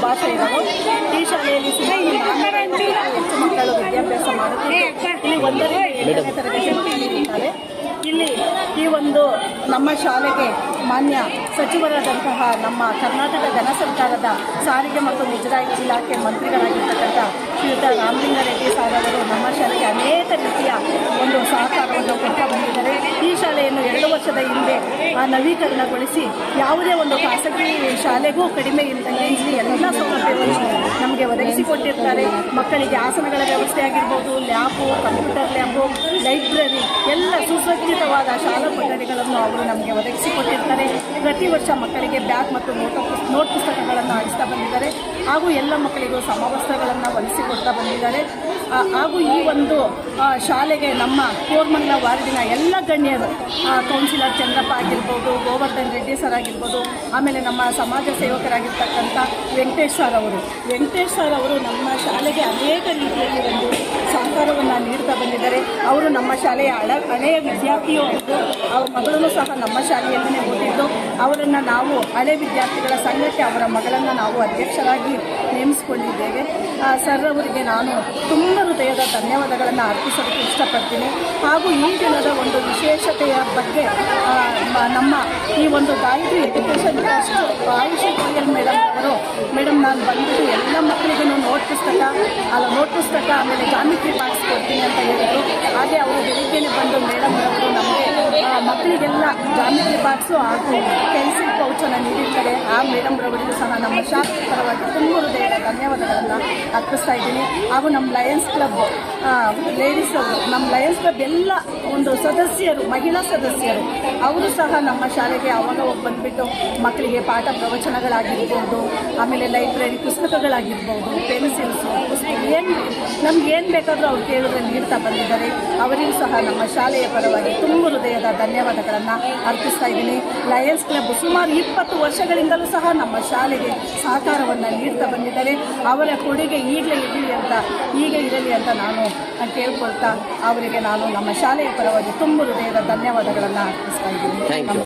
ಶುಭಾಶಯಗಳು. ಈ ಶಾಲೆಯಲ್ಲಿ ಹೆಚ್ಚು ಮಕ್ಕಳು ವಿದ್ಯಾಭ್ಯಾಸ ಮಾಡುತ್ತಿದ್ದು ಇಲ್ಲಿ 1ರಿಂದ 8ನೇ ತರಗತಿಯಲ್ಲಿ ಇರುತ್ತಾರೆ. ಇಲ್ಲಿ ಈ ಒಂದು ನಮ್ಮ ಶಾಲೆಗೆ ಮಾನ್ಯ ಸಚಿವರಾದಂತಹ ನಮ್ಮ ಕರ್ನಾಟಕ ಘನ ಸರ್ಕಾರದ ಸಾರಿಗೆ ಮತ್ತು ಮುಜರಾಯಿ ಇಲಾಖೆ ಮಂತ್ರಿಗಳಾಗಿರ್ತಕ್ಕಂಥ ಶ್ರೀಯುತ ರಾಮಲಿಂಗಾರೆಡ್ಡಿ ಸಾರ್ ಅವರು ನಮ್ಮ ಶಾಲೆಗೆ ಅನೇಕ ರೀತಿಯ ಒಂದು ಸಹಕಾರವನ್ನು ಕೊಡ್ತಾ ಬಂದಿದ್ದಾರೆ. ಈ ಶಾಲೆಯನ್ನು 2 ವರ್ಷದ ಹಿಂದೆ ನವೀಕರಣಗೊಳಿಸಿ ಯಾವುದೇ ಒಂದು ಖಾಸಗಿ ಶಾಲೆಗೂ ಕಡಿಮೆ ಇಲ್ಲದಂಗೆ ಇಲ್ಲಿ ಎಲ್ಲ ಸೌಲಭ್ಯವನ್ನು ನಮಗೆ ಒದಗಿಸಿಕೊಟ್ಟಿರ್ತಾರೆ. ಮಕ್ಕಳಿಗೆ ಆಸನಗಳ ವ್ಯವಸ್ಥೆ ಆಗಿರ್ಬೋದು, ಲ್ಯಾಬು, ಕಂಪ್ಯೂಟರ್ ಲ್ಯಾಬು, ಲೈಬ್ರರಿ ಎಲ್ಲ ಸುಸಜ್ಜಿತವಾದ ಶಾಲಾ ಕೊಠಡಿಗಳನ್ನು ಅವರು ನಮಗೆ ಒದಗಿಸಿಕೊಟ್ಟಿರ್ತಾರೆ. ಪ್ರತಿ ವರ್ಷ ಮಕ್ಕಳಿಗೆ ಬ್ಯಾಗ್ ಮತ್ತು ನೋಟ್ ಪುಸ್ತಕಗಳನ್ನು ಆಡಿಸ್ತಾ ಬಂದಿದ್ದಾರೆ. ಹಾಗೂ ಎಲ್ಲ ಮಕ್ಕಳಿಗೂ ಸಮವಸ್ತ್ರಗಳನ್ನು ಒಲಿಸಿಕೊಡ್ತಾ ಬಂದಿದ್ದಾರೆ. ಹಾಗೂ ಈ ಒಂದು ಶಾಲೆಗೆ ನಮ್ಮ ಕೋರ್ಮಂಗಲ ವಾರ್ಡಿನ ಎಲ್ಲ ಗಣ್ಯರು, ಕೌನ್ಸಿಲರ್ ಚಂದ್ರಪ್ಪ ಆಗಿರ್ಬೋದು, ಗೋವರ್ಧನ್ ರೆಡ್ಡಿ ಸರ್ ಆಗಿರ್ಬೋದು, ಆಮೇಲೆ ನಮ್ಮ ಸಮಾಜ ಸೇವಕರಾಗಿರ್ತಕ್ಕಂಥ ವೆಂಕಟೇಶ್ ಸರ್ ಅವರು ನಮ್ಮ ಶಾಲೆಗೆ ಅನೇಕ ರೀತಿಯಲ್ಲಿ ಒಂದು ಸಹಕಾರವನ್ನು ನೀಡ್ತಾ ಬಂದಿದ್ದಾರೆ. ಅವರು ನಮ್ಮ ಶಾಲೆಯ ಹಳೆಯ ವಿದ್ಯಾರ್ಥಿಯೂ ಆಯಿತು. ಅವ್ರ ಮಗಳನ್ನು ಸಹ ನಮ್ಮ ಶಾಲೆಯಲ್ಲೇ ಓದಿದ್ದು. ಅವರನ್ನು ನಾವು ಹಳೆ ವಿದ್ಯಾರ್ಥಿಗಳ ಸಂಘಕ್ಕೆ ಅವರ ಮಗಳನ್ನು ನಾವು ಅಧ್ಯಕ್ಷರಾಗಿ ನೇಮಿಸಿಕೊಂಡಿದ್ದೇವೆ. ಸರ್ ಅವರಿಗೆ ನಾನು ತುಂಬ ಹೃದಯದ ಧನ್ಯವಾದಗಳನ್ನು ಅರ್ಪಿಸೋದಕ್ಕೆ ಇಷ್ಟಪಡ್ತೀನಿ. ಹಾಗೂ ಈ ದಿನದ ಒಂದು ವಿಶೇಷತೆಯ ಬಗ್ಗೆ ನಮ್ಮ ಈ ಒಂದು Gayatri education trust Ayushi Goyal madam ನಾನು ಬಂದ್ಬಿಟ್ಟು ಎಲ್ಲ ಮಕ್ಕಳಿಗೂ ನೋಟ್ ಪುಸ್ತಕ ಆಮೇಲೆ ಜಾಮಿಟ್ರಿ ಬಾಕ್ಸ್ ಕೊಡ್ತೀನಿ ಅಂತ ಹೇಳಿದರು. ಹಾಗೆ ಅವರು ಬೆಳಿಗ್ಗೆನೆ ಬಂದು ಮೇಡಮ್ ಅವರು ನಮಗೆ ಮಕ್ಕಳಿಗೆಲ್ಲ ಜಾಮಿಟ್ರಿ ಬಾಕ್ಸು ಹಾಗೂ ಪೆನ್ಸಿಲ್ ಪೌಚನ್ನು ನೀಡಿರ್ತಾರೆ. ಆ ಮೇಡಮ್ ರವರಿಗೂ ಸಹ ನಮ್ಮ ಶಾಲೆ ಪರವಾಗಿ ತುಂಬ ಹೃದಯದ ಧನ್ಯವಾದಗಳನ್ನು ಅರ್ಪಿಸ್ತಾ ಇದ್ದೀನಿ. ಹಾಗೂ ನಮ್ಮ ಲಯನ್ಸ್ ಕ್ಲಬ್ ಲೇಡೀಸ್ ಅವರು, ನಮ್ಮ ಲಯನ್ಸ್ ಕ್ಲಬ್ ಎಲ್ಲ ಒಂದು ಸದಸ್ಯರು, ಮಹಿಳಾ ಸದಸ್ಯರು ಅವರು ಸಹ ನಮ್ಮ ಶಾಲೆಗೆ ಅವಾಗ ಬಂದುಬಿಟ್ಟು ಮಕ್ಕಳಿಗೆ ಪಾಠ ಪ್ರವಚನಗಳಾಗಿರ್ಬೋದು, ಆಮೇಲೆ ಲೈಬ್ರರಿ ಪುಸ್ತಕಗಳಾಗಿರ್ಬೋದು, ಪೆನ್ಸಿಲ್ಸು, ನಮ್ಗೇನು ಬೇಕಾದರೂ ಅವ್ರು ಕೇಳಿದ್ರೆ ನೀಡ್ತಾ ಬಂದಿದ್ದಾರೆ. ಅವರಿಗೂ ಸಹ ನಮ್ಮ ಶಾಲೆಯ ಪರವಾಗಿ ತುಂಬ ಹೃದಯದ ಧನ್ಯವಾದಗಳನ್ನು ಅರ್ಪಿಸ್ತಾ ಇದ್ದೀನಿ. ಲಯನ್ಸ್ ಕ್ಲಬ್ ಸುಮಾರು 20 ವರ್ಷಗಳಿಂದಲೂ ಸಹ ನಮ್ಮ ಶಾಲೆಗೆ ಸಹಕಾರವನ್ನು ನೀಡ್ತಾ ಬಂದಿದ್ದಾರೆ. ಅವರ ಕೊಡುಗೆ ಹೀಗೆ ಇರಲಿ ಅಂತ ನಾನು ಕೇಳ್ಕೊಳ್ತಾ ಅವರಿಗೆ ನಾನು ನಮ್ಮ ಶಾಲೆಯ ಪರವಾಗಿ ತುಂಬ ಹೃದಯದ ಧನ್ಯವಾದಗಳನ್ನು ಅರ್ಪಿಸ್ತಾ ಇದ್ದೀನಿ.